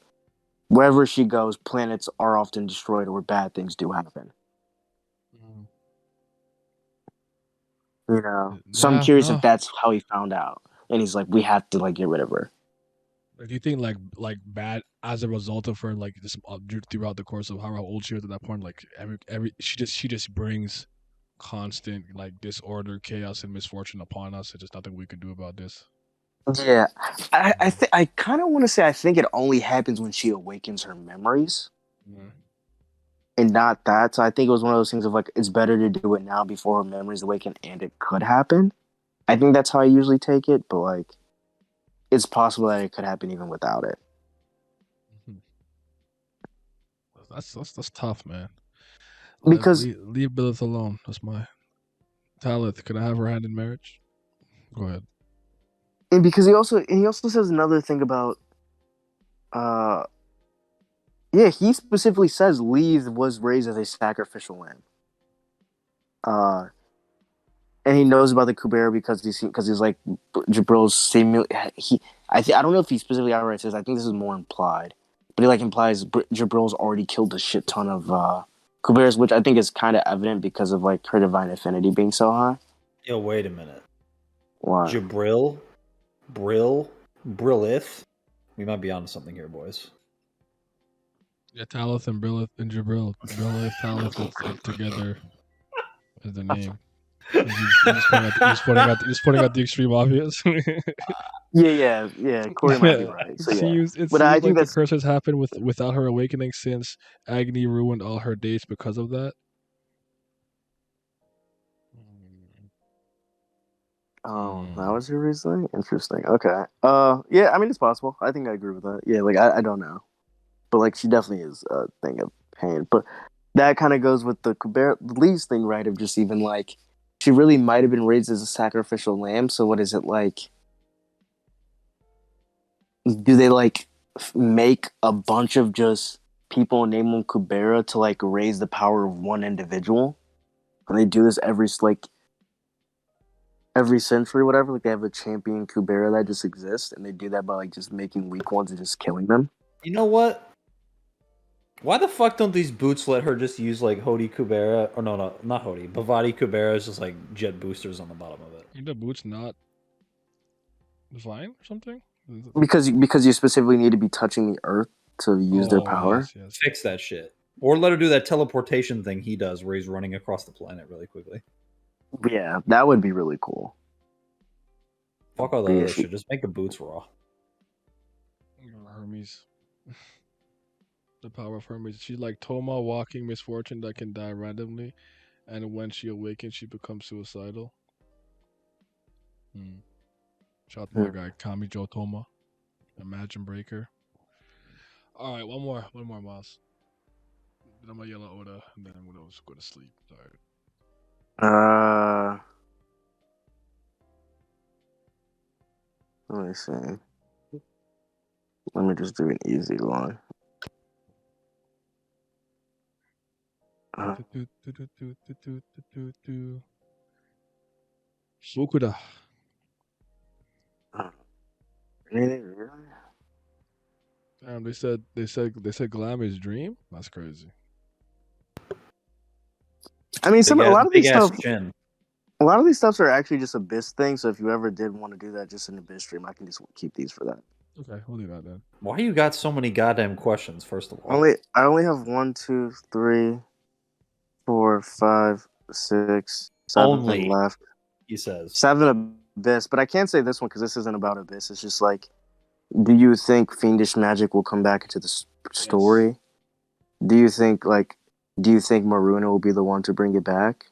wherever she goes, planets are often destroyed or bad things do happen. You know, so I'm curious if that's how he found out, and he's like, we have to like get rid of her. Do you think like bad as a result of her like this throughout the course of how old she was at that point? Like every she just brings constant like disorder, chaos, and misfortune upon us. There's just nothing we could do about this. Yeah, I kind of want to say I think it only happens when she awakens her memories, and not that. So I think it was one of those things of like it's better to do it now before her memories awaken, and it could happen. I think that's how I usually take it, but like it's possible that it could happen even without it. That's tough, man. Because leave Billith alone. That's my Talith. Could I have her hand in marriage? Go ahead. And because he also says another thing about he specifically says Leith was raised as a sacrificial lamb. And he knows about the Kubera because he's like Jabril's seemingly I don't know if he specifically outright says. I think this is more implied, but he like implies Jabril's already killed a shit ton of Kuberas, which I think is kind of evident because of like her divine affinity being so high. Yo, wait a minute. What? Brilith. We might be onto something here, boys. Yeah, Talith and Brilith and Jabril. Brilith, Talith, it's together as the name. He's pointing out the extreme obvious. Yeah. Corey might be right. So, yeah. It seems like the curse has happened without her awakening, since Agni ruined all her dates because of that. Oh, that was your reasoning? Interesting. Okay. Yeah, I mean it's possible. I think I agree with that. Yeah, like I don't know. But like she definitely is a thing of pain. But that kind of goes with the Lee's thing, right? Of just even like she really might have been raised as a sacrificial lamb. So what is it like? Do they like make a bunch of just people and name them Kubera to like raise the power of one individual. And they do this every century, whatever. Like they have a champion Kubera that just exists, and they do that by like just making weak ones and just killing them. You know what? Why the fuck don't these boots let her just use like Hody Kubera? Or no, not Hody. Bavati Kubera is just like jet boosters on the bottom of it. Ain't the boots not divine or something? Because you specifically need to be touching the earth to use their power. Yes. Fix that shit. Or let her do that teleportation thing he does where he's running across the planet really quickly. Yeah, that would be really cool. Fuck all that other shit. Just make the boots raw. Hermes. The power of Hermes. She's like Toma, walking misfortune that can die randomly, and when she awakens, she becomes suicidal. Shout out to my guy Kami Joe Toma, Imagine Breaker. All right, one more, Miles. Then I'm gonna yell at Oda, and then I'm gonna go to sleep. Tired. Let me see. Let me just do an easy one. Fukuda. Anything really? Damn, they said Glamour's dream. That's crazy. I mean, a lot of these stuff. Chin. A lot of these stuffs are actually just Abyss things. So if you ever did want to do that, just an Abyss stream, I can just keep these for that. Okay, we'll do that then. Why you got so many goddamn questions? First of all, I only have 1, 2, 3, 4, 5, 6, 7 left. He says 7 Abyss, but I can't say this one because this isn't about Abyss. It's just like, do you think Fiendish Magic will come back into the story? Yes. Do you think Maruna will be the one to bring it back,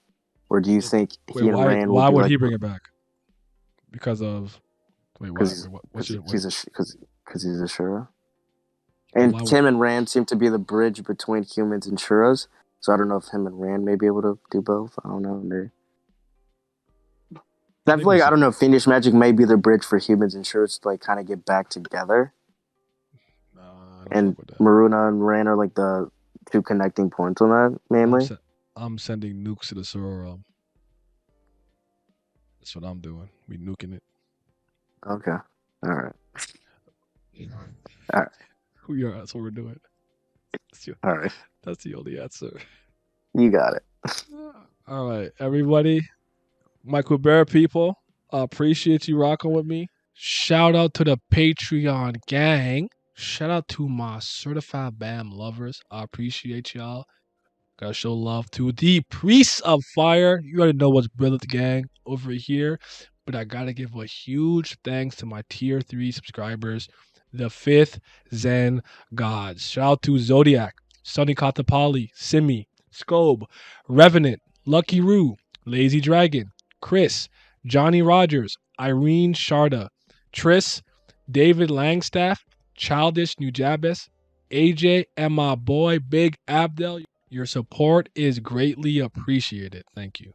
or do you think Rand will? Why would he bring it back? Because of because he's a Shura, and Tim and Rand seem to be the bridge between humans and Shuras. So I don't know if him and Rand may be able to do both. I don't know. I feel like, I don't know, Fiendish Magic may be the bridge for humans and Shuras to like kind of get back together. And Maruna and Rand are like the two connecting points on that mainly. I'm sending nukes to the Sura realm. That's what I'm doing. We nuking it. Okay. All right. We are. That's what we're doing. All right. That's the only answer. You got it. All right, everybody. My Kubera people, I appreciate you rocking with me. Shout out to the Patreon gang. Shout out to my certified BAM lovers. I appreciate y'all. Gotta show love to the Priests of Fire. You already know what's brilliant, gang, over here. But I gotta give a huge thanks to my tier 3 subscribers, the 5th Zen Gods. Shout out to Zodiac, Sunny Katapali, Simi, Scobe, Revenant, Lucky Roo, Lazy Dragon, Chris, Johnny Rogers, Irene Sharda, Triss, David Langstaff, Childish Nujabes, AJ, and my boy Big Abdel. Your support is greatly appreciated. Thank you.